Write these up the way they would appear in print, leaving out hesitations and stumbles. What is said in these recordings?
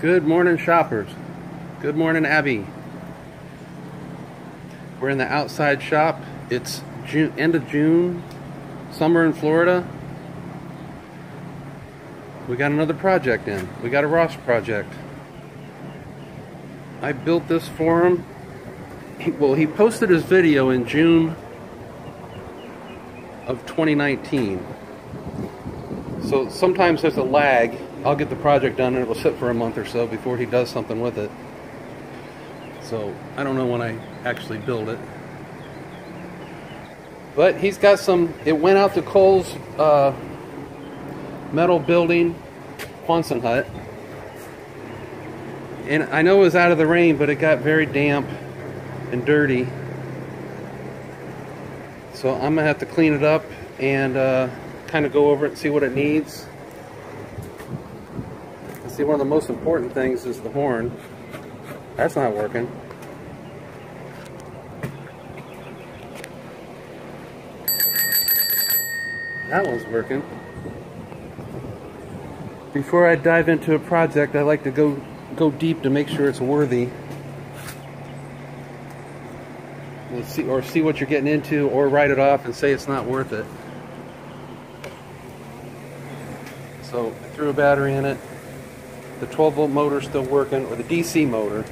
Good morning, shoppers. Good morning, Abby. We're in the outside shop. It's end of June, summer in Florida. We got another project in. We got a Ross project. I built this for him. He posted his video in June of 2019. So sometimes there's a lag. I'll get the project done and it'll sit for a month or so before he does something with it. So I don't know when I actually build it. But he's got some, it went out to Cole's metal building, Quonset hut. And I know it was out of the rain, but it got very damp and dirty. So I'm gonna have to clean it up and kind of go over it and see what it needs. See, one of the most important things is the horn. That's not working. That one's working. Before I dive into a project, I like to go deep to make sure it's worthy. We'll see what you're getting into, or write it off and say it's not worth it. So I threw a battery in it. The 12-volt motor's still working, or the DC motor.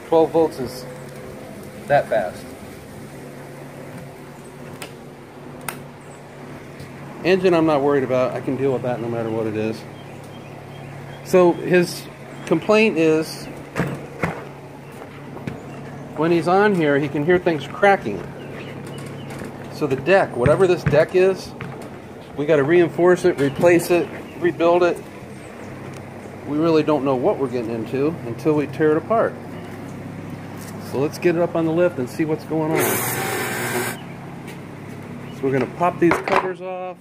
12 volts is that fast. Engine I'm not worried about. I can deal with that no matter what it is. So his complaint is when he's on here, he can hear things cracking. So the deck, whatever this deck is, we got to reinforce it, replace it, rebuild it. We really don't know what we're getting into until we tear it apart. So let's get it up on the lift and see what's going on. So we're going to pop these covers off.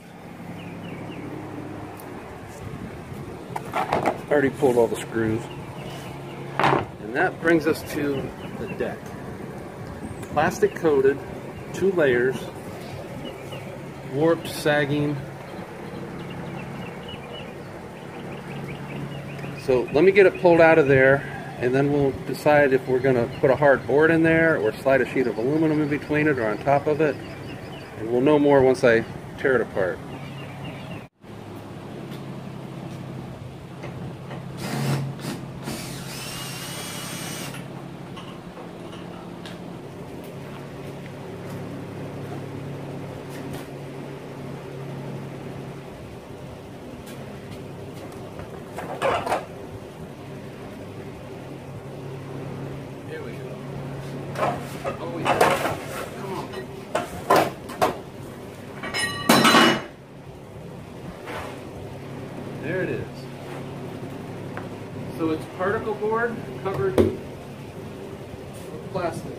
I already pulled all the screws. And that brings us to the deck. Plastic coated, 2 layers, warped, sagging. So let me get it pulled out of there, and then we'll decide if we're going to put a hard board in there or slide a sheet of aluminum in between it or on top of it. And we'll know more once I tear it apart. Oh, yeah. Come on. There it is. So it's particle board covered with plastic.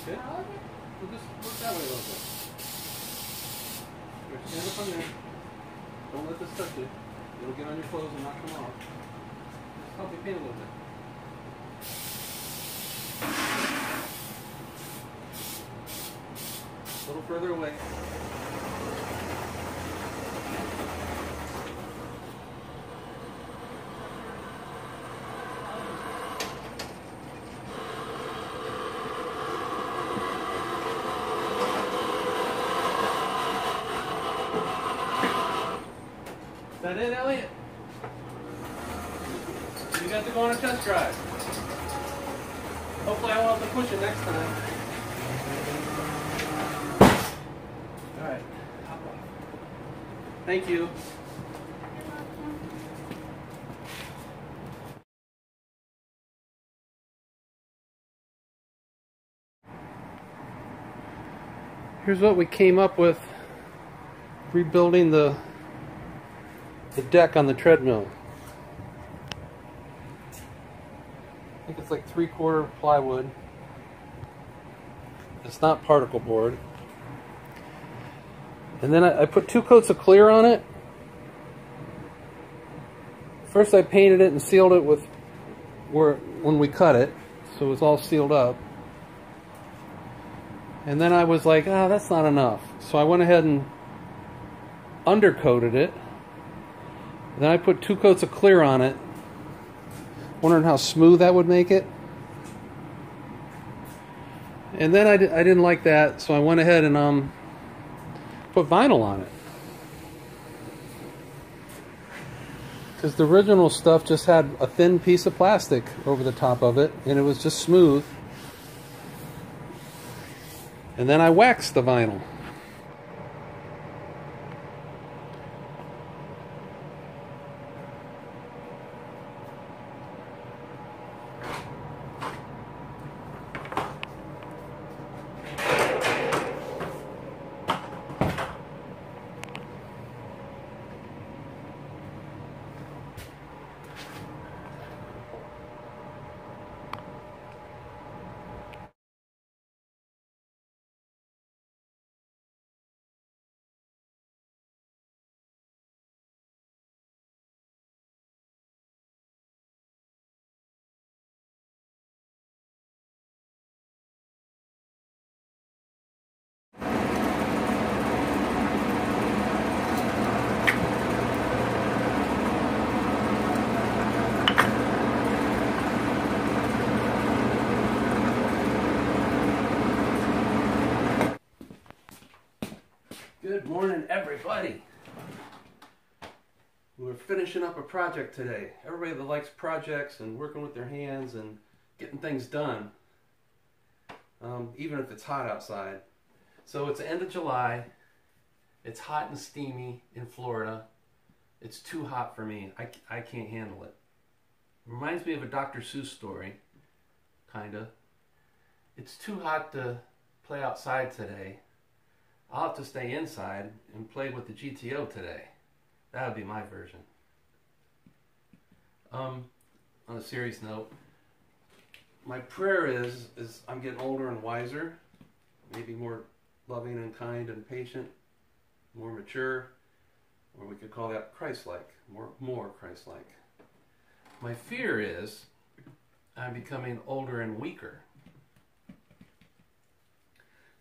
Okay? We'll just work that way a little bit. Here, stand up on there. Don't let this touch it. It'll get on your clothes and knock them off. Just help you paint a little bit. A little further away. that it, Elliot? You got to go on a test drive. Hopefully I won't have to push it next time. Alright. Thank you. Here's what we came up with rebuilding the deck on the treadmill. I think it's like 3/4 plywood. It's not particle board. And then I put 2 coats of clear on it. First I painted it and sealed it with when we cut it, so it was all sealed up. And then I was like, that's not enough. So I went ahead and undercoated it. And then I put 2 coats of clear on it, wondering how smooth that would make it. And then I didn't like that, so I went ahead and put vinyl on it. Because the original stuff just had a thin piece of plastic over the top of it, and it was just smooth. And then I waxed the vinyl. Good morning, everybody. We're finishing up a project today. Everybody that likes projects and working with their hands and getting things done, even if it's hot outside. So it's the end of July. It's hot and steamy in Florida. It's too hot for me. I can't handle it. Reminds me of a Dr. Seuss story, kinda. It's too hot to play outside today. I'll have to stay inside and play with the GTO today. That would be my version. On a serious note, my prayer is I'm getting older and wiser, maybe more loving and kind and patient, more mature, or we could call that Christ-like, more Christ-like. My fear is I'm becoming older and weaker.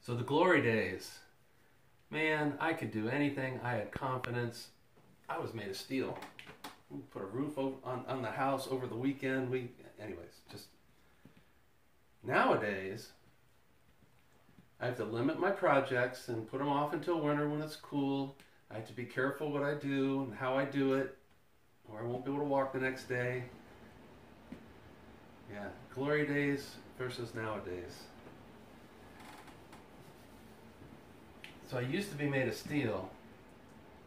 So the glory days, man, I could do anything. I had confidence. I was made of steel. We put a roof on the house over the weekend. Anyways, just nowadays, I have to limit my projects and put them off until winter when it's cool. I have to be careful what I do and how I do it, or I won't be able to walk the next day. Yeah, glory days versus nowadays. So I used to be made of steel.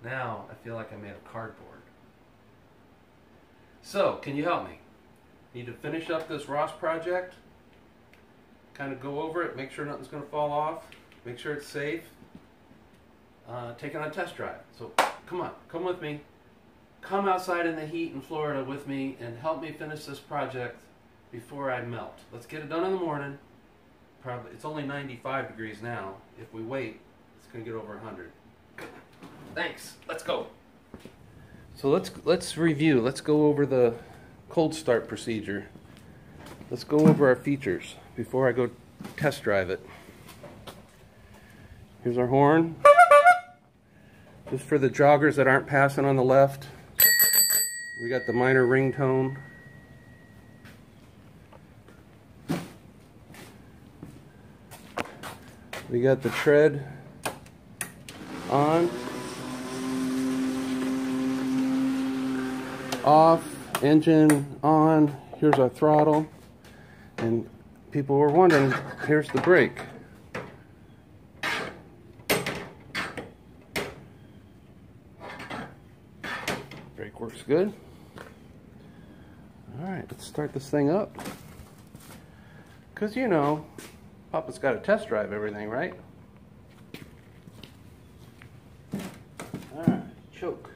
Now I feel like I'm made of cardboard. So, can you help me? Need to finish up this Ross project. Kind of go over it, make sure nothing's going to fall off. Make sure it's safe. Take it on a test drive. So, come on, come with me. Come outside in the heat in Florida with me and help me finish this project before I melt. Let's get it done in the morning. Probably, it's only 95 degrees now. If we wait, it's going to get over 100. Thanks. Let's go. So let's review. Let's go over the cold start procedure. Let's go over our features before I go test drive it. Here's our horn. Just for the joggers that aren't passing on the left. We got the minor ringtone. We got the tread on. off, engine on. Here's our throttle. And people were wondering, here's the brake. Brake works good. Alright, let's start this thing up. Because, you know, Papa's got to test drive everything, right? Alright, choke.